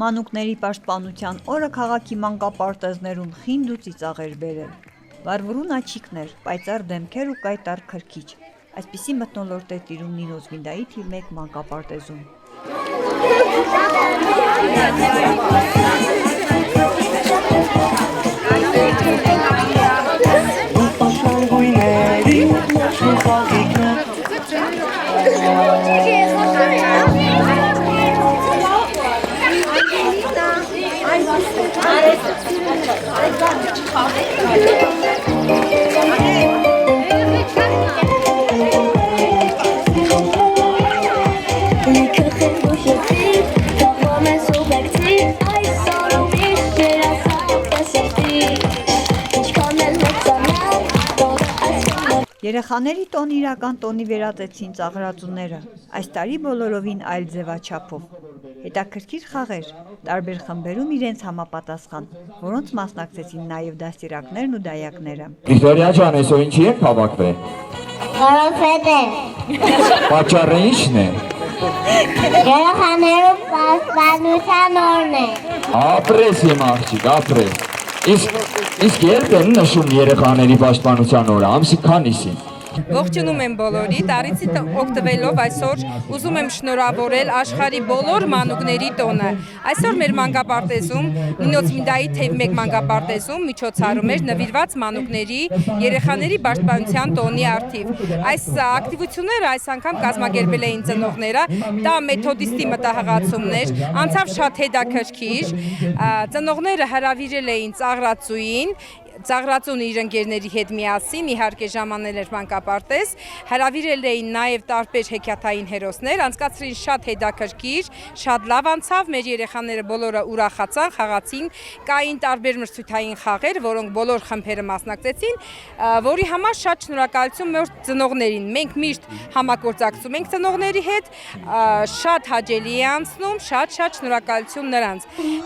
Մանուկների պաշտպանության օրը քաղաքի մանկապարտեզներում խինդ ու ծիծաղ էր բերել։ Վառվռուն աչիկներ, պայծառ դեմքեր ու կայտառ քրքիջ։ Այսպիսի մթնոլորտ է տիրում Նինո Զմինդայի թիվ 1 մանկապարտեզում։ Երեխաների տոնի իրական տոնի վերածեցին ծաղրածուները, այս տարի բոլորովին այլ ձևաչափով։ Հետաքրքիր խաղեր, տարբեր խմբերում իրենց համապատասխան, որոնց մասնակցեցին նաև դաստիարակներն ու դայակները։ Վիկտորիա ջան, այսօր ինչի եք հավաքվել։ Որովհետև Պատճառը ի՞նչն է։ երեխաներու պաշտպանության օրն է։ Ապրես իմ աղջիկ, ապրես։ Իսկ երբ են նշում երեխաների պաշտպանության օրը, ամսի քանիսին։ Ողջունում եմ բոլորի, տարիցի օգտվելով այսօր ուզում եմ շնորհավորել աշխարհի բոլոր մանուկների տոնը։ Այսօր մեր մանկապարտեզում, Նինո Զմինդայի թիվ 1 մանկապարտեզում միջոցառում էր նվիրված մանուկների երեխաների պաշտպանության տոնի առթիվ։ Այս ակտիվությունները այս անգամ կազմակերպել էին ծնողները, դա մեթոդիստի մտահղացումներ, անցավ շատ հետաքրքիր։ Ծնողները հրավիրել էին ծաղրածուին, ծաղրածուն իր ընկերների հետ միասին իհարկե ժամանել էր մանկապարտեզ, հրավիրել էին նաև տարբեր հեքիաթային հերոսներ, անցկացրին շատ հետաքրքիր, շատ լավ անցավ, մեր երեխաները բոլորը ուրախացան, խաղացին, կային տարբեր մրցույթային խաղեր, որոնք բոլոր խմբերը մասնակցեցին, որի համար շատ շնորհակալություն մեր ծնողներին։ Մենք միշտ համագործակցում ենք ծնողների հետ, շատ հաճելի է անցնում, շատ շնորհակալություն նրանց։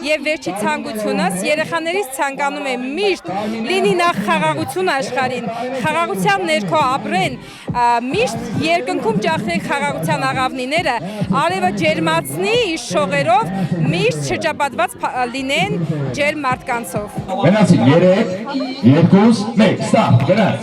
Եվ վերջի ցանկությունս երեխաներից ցանկանում եմ միշտ լինի նախ խաղաղություն աշխարհին, խաղաղության ներքո ապրեն, միշտ երկնքում ճախրեն խաղաղության աղավնիները, արևը ջերմացնի իր շողերով, միշտ շրջապատված լինեն ջերմ մարդկանցով։ Գնացին 3, 2, 1, ստապ, գնաց։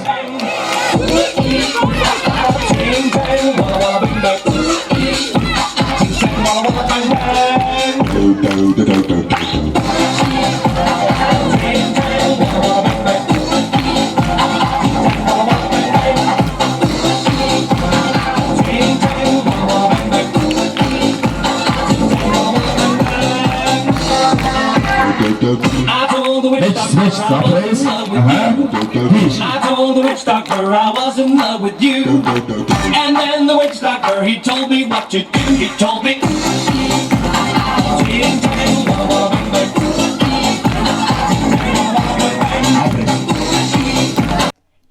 I told the witch doctor I was in love with you. I told the witch doctor I was in love with you. And then the witch doctor, he told me what to do. He told me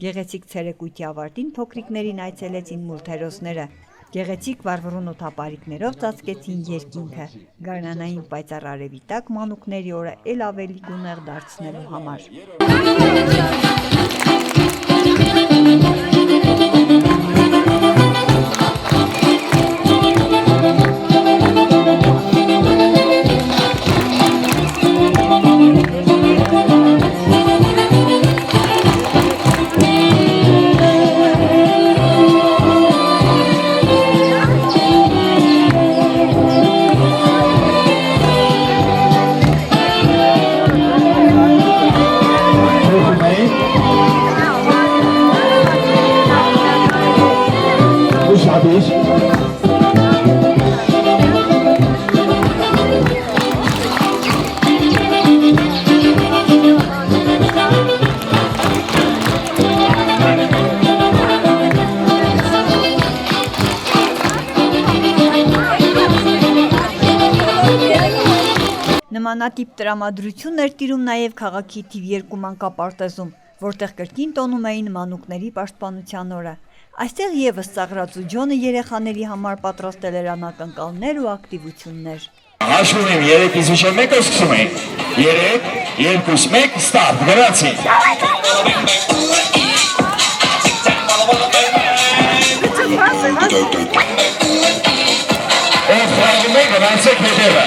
Գեղեցիկ ցերեկույթի ավարտին փոքրիկներին այցելեցին մուրթերոսները։ Գեղեցիկ վառվռուն օդապարիկներով ծածկեցին երկինքը, գարնանային պայծառ արևի տակ մանուկների օրը էլ ավելի գունեղ դարձնելու համար։ Նմանատիպ տրամադրություն էր տիրում նաև քաղաքի թիվ 2 մանկապարտեզում, որտեղ կրկին տոնում էին մանուկների պաշտպանության օրը։ Այստեղ եւս ծաղրածու Ջոնը երեխաների համար պատրաստել էր անակնկալներ ու ակտիվություններ։ Հաշվում եմ 3-ից մինչև 1-ը սկսում ենք։ 3, 2, 1, ստապ, գնացի։ Ով խաղում է գնացեք հետևը։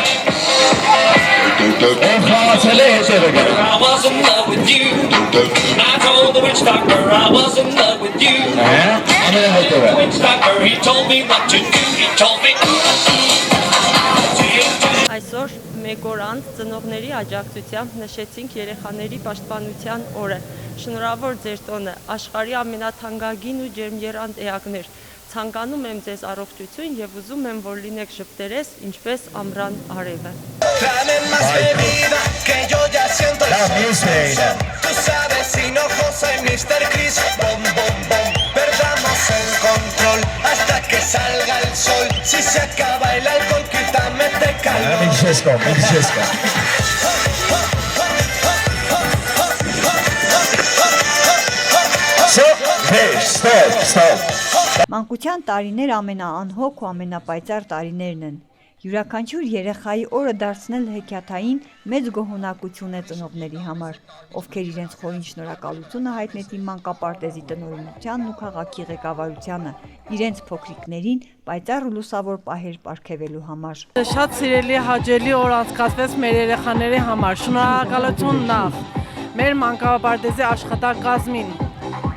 I told the witch doctor I was in love with you. The witch doctor, he told me what to do. He told me. Այսօր մեկ օր անց ծնողների աջակցությամբ նշեցինք երեխաների պաշտպանության օրը։ Շնորհավոր ձեր տոնը, աշխարհի ամենաթանկագին ու ջերմեռանդ էակներ։ Ցանկանում եմ ձեզ առողջություն եւ ուզում եմ, որ լինեք ժպտերես, ինչպես ամռան արևը։ Tráeme más bebida, que yo ya siento el sol. Tú sabes, sin ojos soy Mr. Chris. Bom, bom, bom, perdamos el control hasta que salga el sol. Si se acaba el alcohol, quítame de calor. Մանկության տարիներ ամենաանհոգ ու ամենապայծառ տարիներն են։ Յուրաքանչյուր երեխայի օրը դարձնել հեքիաթային մեծ գոհունակություն է ծնողների համար, ովքեր իրենց խորին շնորհակալությունը հայտնեցին մանկապարտեզի տնօրինությանն ու քաղաքի ղեկավարությանը, իրենց փոքրիկներին պայծառ ու լուսավոր պահեր պարգևելու համար։ Շատ սիրելի հաճելի օր անցկացվեց մեր երեխաների համար։ Շնորհակալություն նախ մեր մանկապարտեզի աշխատակազմին,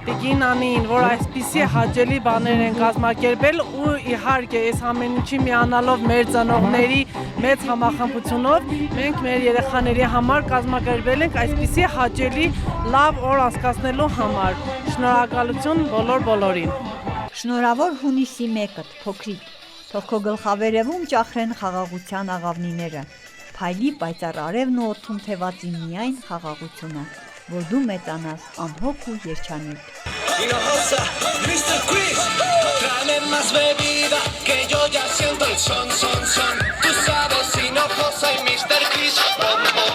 Տիկին Անին, որ այսպիսի հաճելի բաներ են կազմակերպել ու իհարկե այս ամեն ինչի միանալով մեր ծնողների մեծ համախմբությունով մենք մեր երեխաների համար կազմակերպել ենք այսպիսի հաճելի լավ օր անցկացնելու համար։ Շնորհակալություն բոլորին։ Շնորհավոր հունիսի 1-ը, փոքրիկ, թող քո գլխավերևում ճախրեն խաղաղության աղավնիները, փայլի պայծառ արևն ու օդում թևածի միայն խաղաղությունը, որ դու մեծանաս անհոգ ու երջանիկ։ Hinojosa, Mr. Chris, tráeme más bebida, que yo ya siento el son. Tú sabes, sin ojos soy Mr. Chris. Bom, bom.